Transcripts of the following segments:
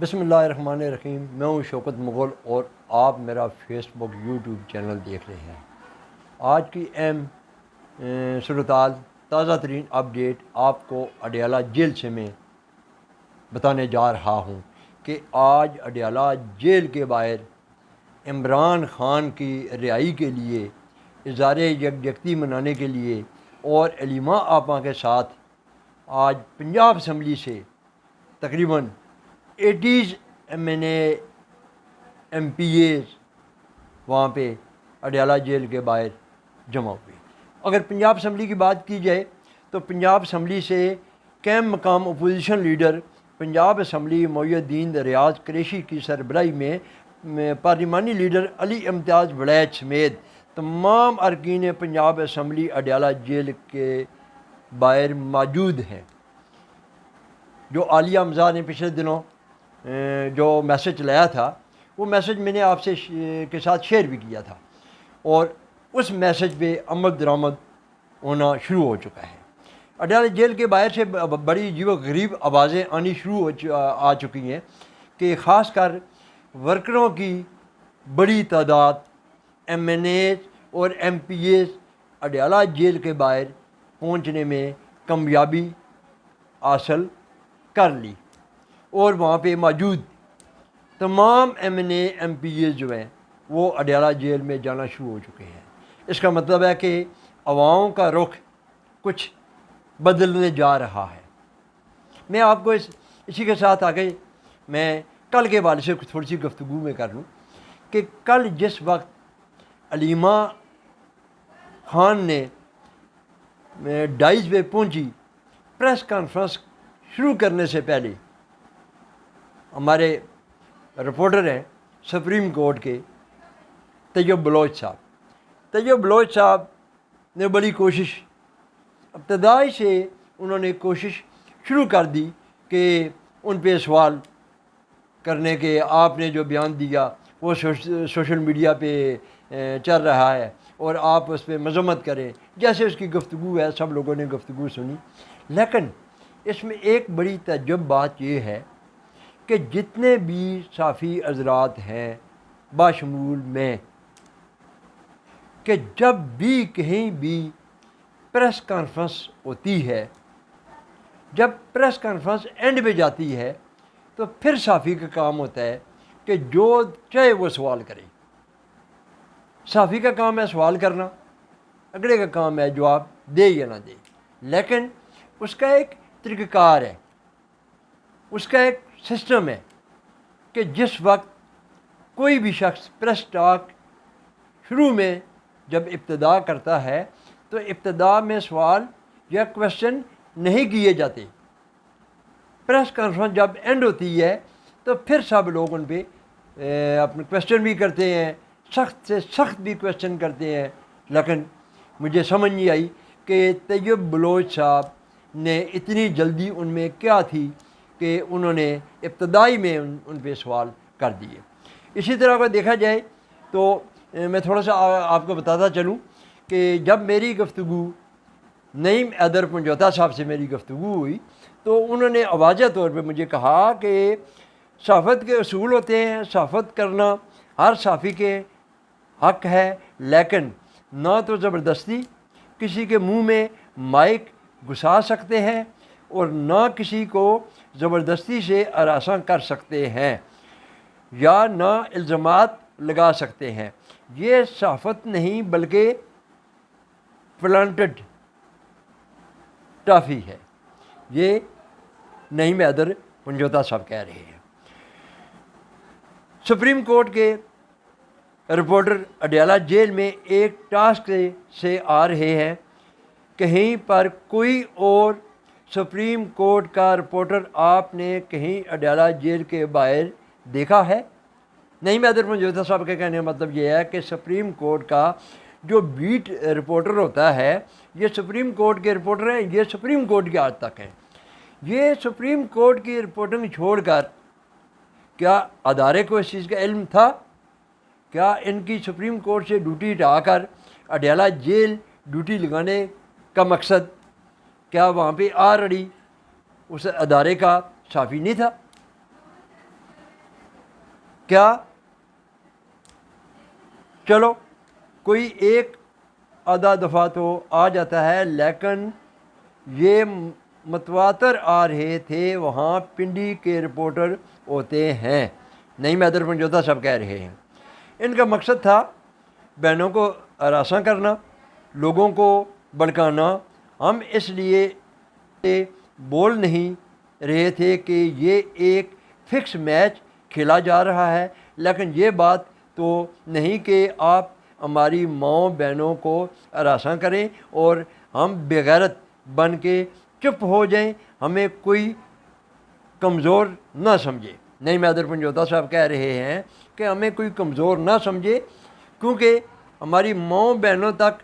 بسم اللہ الرحمن الرحیم۔ میں ہوں شوکت مغل اور آپ میرا فیس بک یوٹیوب چینل دیکھ رہے ہیں۔ آج کی اہم صورتحال تازہ ترین اپڈیٹ آپ کو اڈیالہ جیل سے میں بتانے جا رہا ہوں کہ آج اڈیالہ جیل کے باہر عمران خان کی رہائی کے لیے اظہار یکجہتی منانے کے لیے اور علیمہ آپا کے ساتھ آج پنجاب اسمبلی سے تقریباً 80 MNA MPAs وہاں پہ اڈیالہ جیل کے باہر جمع ہوئے۔ اگر پنجاب اسمبلی کی بات کی جائے تو پنجاب اسمبلی سے قائم مقام اپوزیشن لیڈر پنجاب اسمبلی محی الدین ریاض قریشی کی سربراہی میں پارلیمانی لیڈر علی امتیاز وڑیچ سمیت تمام ارکین پنجاب اسمبلی اڈیالہ جیل کے باہر موجود ہیں۔ جو عالیہ حمزہ نے پچھلے دنوں جو میسج لایا تھا وہ میسج میں نے آپ کے ساتھ شیئر بھی کیا تھا اور اس میسج پہ عمل درآمد ہونا شروع ہو چکا ہے۔ اڈیالہ جیل کے باہر سے بڑی عجیب و غریب آوازیں آنی شروع آ چکی ہیں کہ خاص کر ورکروں کی بڑی تعداد MNAs اور MPAs اڈیالہ جیل کے باہر پہنچنے میں کامیابی حاصل کر لی اور وہاں پہ موجود تمام MNA MPAs جو ہیں وہ اڈیالہ جیل میں جانا شروع ہو چکے ہیں۔ اس کا مطلب ہے کہ عوام کا رخ کچھ بدلنے جا رہا ہے۔ میں آپ کو اسی کے ساتھ آگے میں کل کے حوالے سے تھوڑی سی گفتگو میں کر لوں کہ کل جس وقت علیمہ خان نے ڈائز پہ پہنچی، پریس کانفرنس شروع کرنے سے پہلے ہمارے رپورٹر ہیں سپریم کورٹ کے طیب بلوچ صاحب نے بڑی کوشش ابتدائی سے انہوں نے کوشش شروع کر دی کہ ان پہ سوال کرنے کے آپ نے جو بیان دیا وہ سوشل میڈیا پہ چل رہا ہے اور آپ اس پہ مذمت کریں، جیسے اس کی گفتگو ہے سب لوگوں نے گفتگو سنی۔ لیکن اس میں ایک بڑی تعجب بات یہ ہے کہ جتنے بھی صحافی حضرات ہیں باشمول میں کہ جب بھی کہیں بھی پریس کانفرنس ہوتی ہے، جب پریس کانفرنس اینڈ پہ جاتی ہے تو پھر صحافی کا کام ہوتا ہے کہ جو چاہے وہ سوال کرے۔ صحافی کا کام ہے سوال کرنا، اگلے کا کام ہے جواب دے یا نہ دے، لیکن اس کا ایک طریقہ کار ہے، اس کا ایک سسٹم ہے کہ جس وقت کوئی بھی شخص پریس ٹاک شروع میں جب ابتدا کرتا ہے تو ابتدا میں سوال یا کویشچن نہیں کیے جاتے۔ پریس کانفرنس جب اینڈ ہوتی ہے تو پھر سب لوگ ان پہ اپنے کویشچن بھی کرتے ہیں، سخت سے سخت بھی کویشچن کرتے ہیں۔ لیکن مجھے سمجھ نہیں آئی کہ طیب بلوچ صاحب نے اتنی جلدی ان میں کیا تھی کہ انہوں نے ابتدائی میں ان پہ سوال کر دیے۔ اسی طرح اگر دیکھا جائے تو میں تھوڑا سا آپ کو بتاتا چلوں کہ جب میری گفتگو نعیم حیدر پنجوتا صاحب سے میری گفتگو ہوئی تو انہوں نے واضح طور پہ مجھے کہا کہ صحافت کے اصول ہوتے ہیں، صحافت کرنا ہر صحافی کے حق ہے، لیکن نہ تو زبردستی کسی کے منہ میں مائک گھسا سکتے ہیں اور نہ کسی کو زبردستی سے ہراساں کر سکتے ہیں یا نہ الزامات لگا سکتے ہیں۔ یہ صحافت نہیں بلکہ پلانٹڈ ٹافی ہے، یہ نعیم حیدر پنجوتا صاحب کہہ رہے ہیں۔ سپریم کورٹ کے رپورٹر اڈیالہ جیل میں ایک ٹاسک سے آ رہے ہیں، کہیں پر کوئی اور سپریم کورٹ کا رپورٹر آپ نے کہیں اڈیالہ جیل کے باہر دیکھا ہے؟ نعیم حیدر پنجوتا صاحب کے کہنے کا مطلب یہ ہے کہ سپریم کورٹ کا جو بیٹ رپورٹر ہوتا ہے یہ سپریم کورٹ کے رپورٹر ہیں، یہ سپریم کورٹ کے آج تک ہیں۔ یہ سپریم کورٹ کی رپورٹنگ چھوڑ کر کیا ادارے کو اس چیز کا علم تھا؟ کیا ان کی سپریم کورٹ سے ڈیوٹی ہٹا کر اڈیالہ جیل ڈیوٹی لگانے کا مقصد کیا وہاں پہ آلریڈی اس ادارے کا صحافی نہیں تھا؟ کیا چلو کوئی ایک آدھا دفعہ تو آ جاتا ہے، لیکن یہ متواتر آ رہے تھے، وہاں پنڈی کے رپورٹر ہوتے ہیں، نعیم حیدر پنجوتا صاحب کہہ رہے ہیں۔ ان کا مقصد تھا بہنوں کو ہراساں کرنا، لوگوں کو بھڑکانا۔ ہم اس لیے بول نہیں رہے تھے کہ یہ ایک فکس میچ کھیلا جا رہا ہے، لیکن یہ بات تو نہیں کہ آپ ہماری ماؤں بہنوں کو ہراساں کریں اور ہم بغیرت بن کے چپ ہو جائیں، ہمیں کوئی کمزور نہ سمجھے۔ نعیم حیدر پنجوتا صاحب کہہ رہے ہیں کہ ہمیں کوئی کمزور نہ سمجھے، کیونکہ ہماری ماؤں بہنوں تک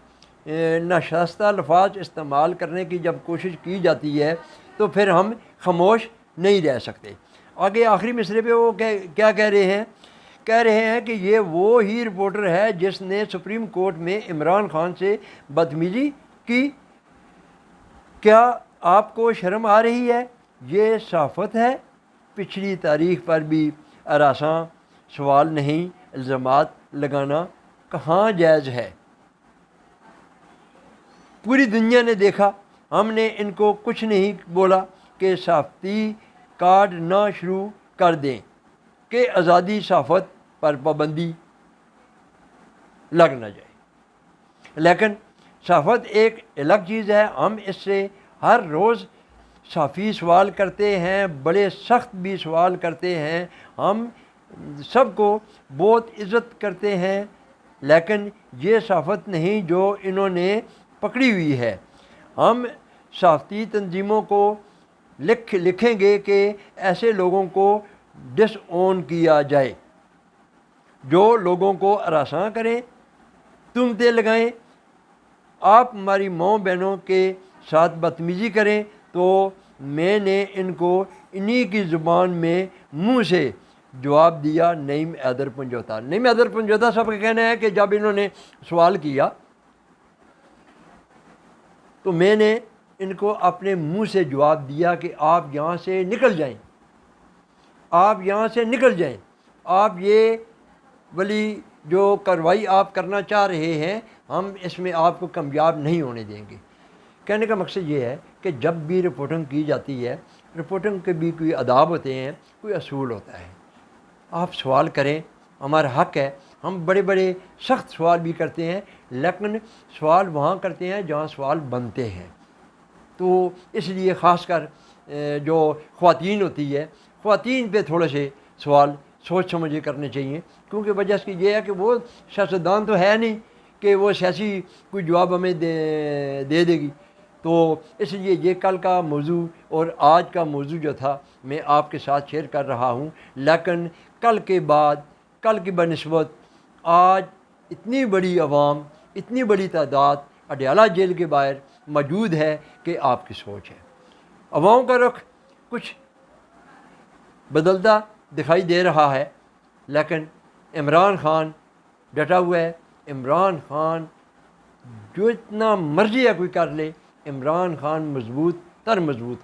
ناشائستہ الفاظ استعمال کرنے کی جب کوشش کی جاتی ہے تو پھر ہم خاموش نہیں رہ سکتے۔ آگے آخری مصرعے پہ وہ کیا کہہ رہے ہیں کہ یہ وہ ہی رپورٹر ہے جس نے سپریم کورٹ میں عمران خان سے بدتمیزی کی۔ کیا آپ کو شرم آ رہی ہے؟ یہ صحافت ہے؟ پچھلی تاریخ پر بھی ہراساں سوال نہیں، الزامات لگانا کہاں جائز ہے؟ پوری دنیا نے دیکھا، ہم نے ان کو کچھ نہیں بولا کہ صحافتی کارڈ نہ شروع کر دیں، کہ آزادی صحافت پر پابندی لگ نہ جائے۔ لیکن صحافت ایک الگ چیز ہے، ہم اس سے ہر روز صحافی سوال کرتے ہیں، بڑے سخت بھی سوال کرتے ہیں، ہم سب کو بہت عزت کرتے ہیں، لیکن یہ صحافت نہیں جو انہوں نے پکڑی ہوئی ہے۔ ہم صحافتی تنظیموں کو لکھیں گے کہ ایسے لوگوں کو ڈس اون کیا جائے جو لوگوں کو ہراساں کریں، تہمتیں لگائیں۔ آپ ہماری ماؤں بہنوں کے ساتھ بدتمیزی کریں تو میں نے ان کو انہی کی زبان میں منہ سے جواب دیا۔ نعیم حیدر پنجوتا صاحب کا کہنا ہے کہ جب انہوں نے سوال کیا تو میں نے ان کو اپنے منہ سے جواب دیا کہ آپ یہاں سے نکل جائیں، آپ یہاں سے نکل جائیں، آپ یہ والی جو کارروائی آپ کرنا چاہ رہے ہیں ہم اس میں آپ کو کامیاب نہیں ہونے دیں گے۔ کہنے کا مقصد یہ ہے کہ جب بھی رپورٹنگ کی جاتی ہے، رپورٹنگ کے بھی کوئی آداب ہوتے ہیں، کوئی اصول ہوتا ہے۔ آپ سوال کریں، ہمارا حق ہے، ہم بڑے بڑے سخت سوال بھی کرتے ہیں، لیکن سوال وہاں کرتے ہیں جہاں سوال بنتے ہیں۔ تو اس لیے خاص کر جو خواتین ہوتی ہے، خواتین پہ تھوڑے سے سوال سوچ سمجھ کے کرنے چاہیے، کیونکہ وجہ اس کی یہ ہے کہ وہ سیاستدان تو ہے نہیں کہ وہ سیاسی کوئی جواب ہمیں دے دے گی۔ تو اس لیے یہ کل کا موضوع اور آج کا موضوع جو تھا میں آپ کے ساتھ شیئر کر رہا ہوں، لیکن کل کے بعد، کل کی بنسبت آج اتنی بڑی عوام، اتنی بڑی تعداد اڈیالہ جیل کے باہر موجود ہے کہ آپ کی سوچ ہے۔ عوام کا رخ کچھ بدلتا دکھائی دے رہا ہے، لیکن عمران خان ڈٹا ہوا ہے۔ عمران خان جو اتنا مرضی ہے کوئی کر لے، عمران خان مضبوط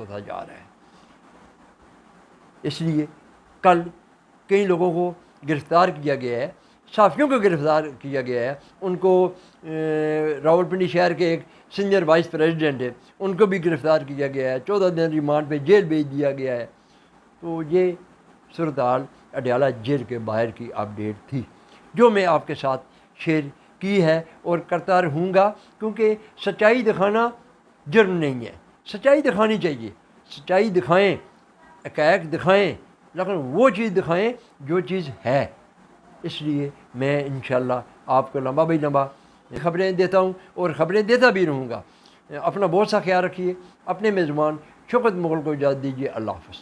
ہوتا جا رہا ہے۔ اس لیے کل کئی لوگوں کو گرفتار کیا گیا ہے، صحافیوں کو گرفتار کیا گیا ہے، ان کو راولپنڈی شہر کے ایک سینئر وائس پریزیڈنٹ ہے، ان کو بھی گرفتار کیا گیا ہے، 14 دن ریمانڈ پہ جیل بھیج دیا گیا ہے۔ تو یہ صورتحال اڈیالہ جیل کے باہر کی اپڈیٹ تھی جو میں آپ کے ساتھ شیئر کی ہے اور کرتا رہوں گا، کیونکہ سچائی دکھانا جرم نہیں ہے، سچائی دکھانی چاہیے، سچائی دکھائیں، حقائق دکھائیں، لیکن وہ چیز دکھائیں جو چیز ہے۔ اس لیے میں انشاءاللہ آپ کو لمبا بھائی لمبا خبریں دیتا ہوں اور خبریں دیتا بھی رہوں گا۔ اپنا بہت سا خیال رکھیے۔ اپنے میزبان شوکت مغل کو اجازت دیجیے۔ اللہ حافظ۔